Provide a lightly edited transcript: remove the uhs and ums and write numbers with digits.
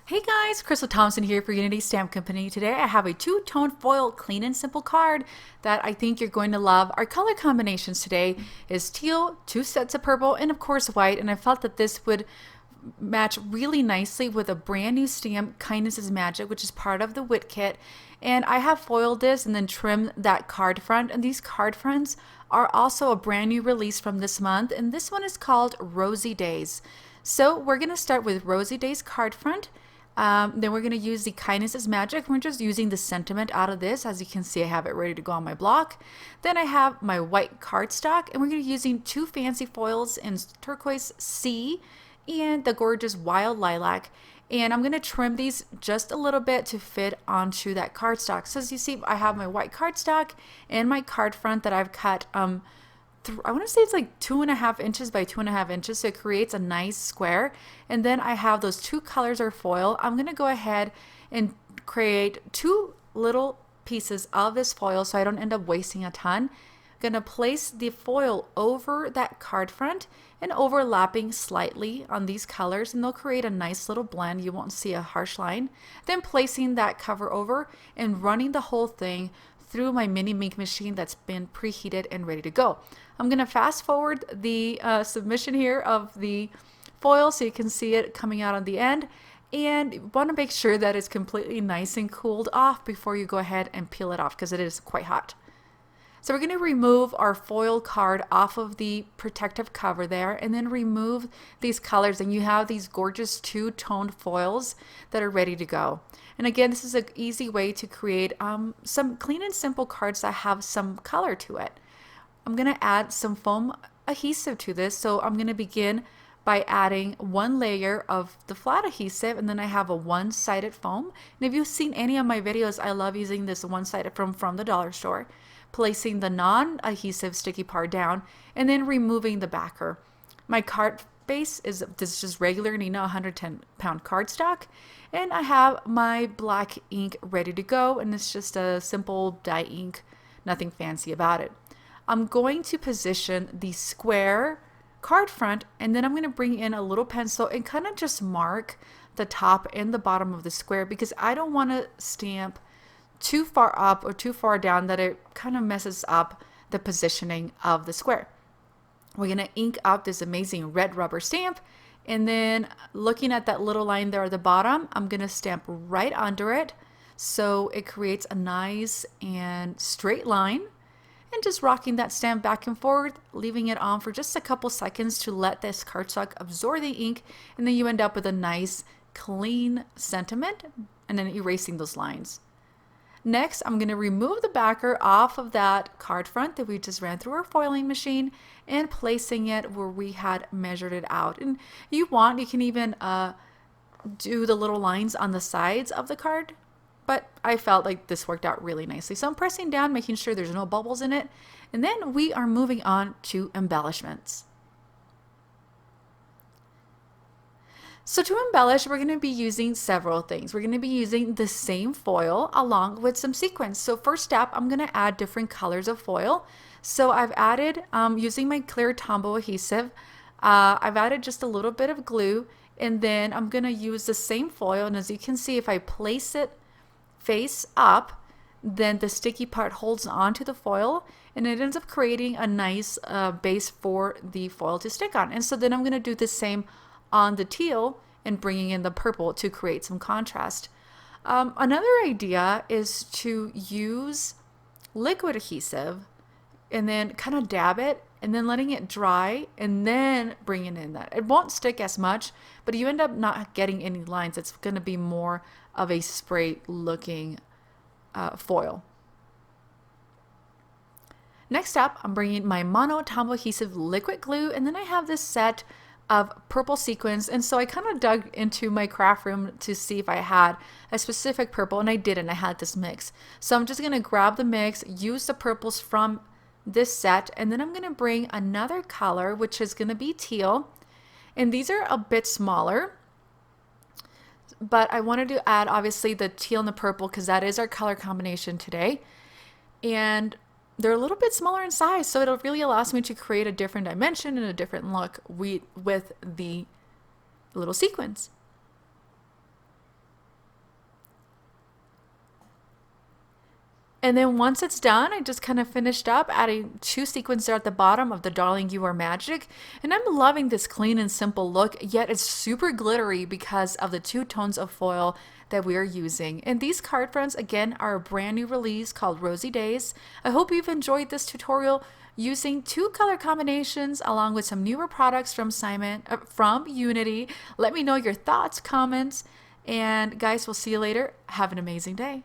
Hey guys, Crystal Thompson here for Unity Stamp Company. Today I have a two-tone foil clean and simple card that I think you're going to love. Our color combinations today is teal, two sets of purple, and of course white, and I felt that this would match really nicely with a brand new stamp, Kindness is Magic, which is part of the Wit Kit. And I have foiled this and then trimmed that card front, and these card fronts are also a brand new release from this month, and this one is called Rosy Days. So we're going to start with Rosy Days card front. Then we're going to use the Kindness is Magic. We're just using the sentiment out of this. As you can see, I have it ready to go on my block. Then I have my white cardstock, and we're going to be using two fancy foils in Turquoise Sea and the gorgeous Wild Lilac. And I'm going to trim these just a little bit to fit onto that cardstock. So as you see, I have my white cardstock and my card front that I've cut I want to say it's like 2.5 inches by 2.5 inches, so it creates a nice square. And then I have those two colors of foil. I'm going to go ahead and create two little pieces of this foil so I don't end up wasting a ton. I'm going to place the foil over that card front and overlapping slightly on these colors, and they'll create a nice little blend. You won't see a harsh line. Then placing that cover over and running the whole thing through my mini ink machine that's been preheated and ready to go. I'm going to fast forward the submission here of the foil so you can see it coming out on the end, and you want to make sure that it's completely nice and cooled off before you go ahead and peel it off because it is quite hot. So we're going to remove our foil card off of the protective cover there and then remove these colors, and you have these gorgeous two-toned foils that are ready to go. And again, this is an easy way to create some clean and simple cards that have some color to it. I'm going to add some foam adhesive to this, so I'm going to begin by adding one layer of the flat adhesive, and then I have a one-sided foam. And if you've seen any of my videos, I love using this one-sided foam from the dollar store. Placing the non-adhesive sticky part down and then removing the backer. My card base is this just regular Nina 110-pound cardstock, and I have my black ink ready to go, and it's just a simple dye ink, nothing fancy about it. I'm going to position the square card front, and then I'm going to bring in a little pencil and kind of just mark the top and the bottom of the square because I don't want to stamp too far up or too far down that it kind of messes up the positioning of the square. We're going to ink out this amazing red rubber stamp, and then looking at that little line there at the bottom, I'm going to stamp right under it so it creates a nice and straight line, and just rocking that stamp back and forth, leaving it on for just a couple seconds to let this cardstock absorb the ink, and then you end up with a nice clean sentiment, and then erasing those lines. Next, I'm going to remove the backer off of that card front that we just ran through our foiling machine and placing it where we had measured it out. And you can even do the little lines on the sides of the card, but I felt like this worked out really nicely. So I'm pressing down, making sure there's no bubbles in it. And then we are moving on to embellishments. So to embellish, we're going to be using several things. We're going to be using the same foil along with some sequins. So first step, I'm going to add different colors of foil. So I've added, using my clear Tombow adhesive, I've added just a little bit of glue, and then I'm going to use the same foil. And as you can see, if I place it face up, then the sticky part holds onto the foil, and it ends up creating a nice base for the foil to stick on. And so then I'm going to do the same on the teal and bringing in the purple to create some contrast. Another idea is to use liquid adhesive and then kind of dab it and then letting it dry and then bringing in that. It won't stick as much, but you end up not getting any lines. It's going to be more of a spray looking foil. Next up, I'm bringing my mono Tombow adhesive liquid glue, and then I have this set of purple sequins, and so I kind of dug into my craft room to see if I had a specific purple, and I didn't. I had this mix. So I'm just going to grab the mix, use the purples from this set, and then I'm going to bring another color, which is going to be teal, and these are a bit smaller, but I wanted to add obviously the teal and the purple because that is our color combination today, and they're a little bit smaller in size, so it really allows me to create a different dimension and a different look with the little sequins. And then once it's done, I just kind of finished up adding 2 sequins there at the bottom of the Darling You Are Magic. And I'm loving this clean and simple look, yet it's super glittery because of the 2 tones of foil that we are using. And these card fronts, again, are a brand new release called Rosy Days. I hope you've enjoyed this tutorial using 2 color combinations along with some newer products from from Unity. Let me know your thoughts, comments, and guys, we'll see you later. Have an amazing day.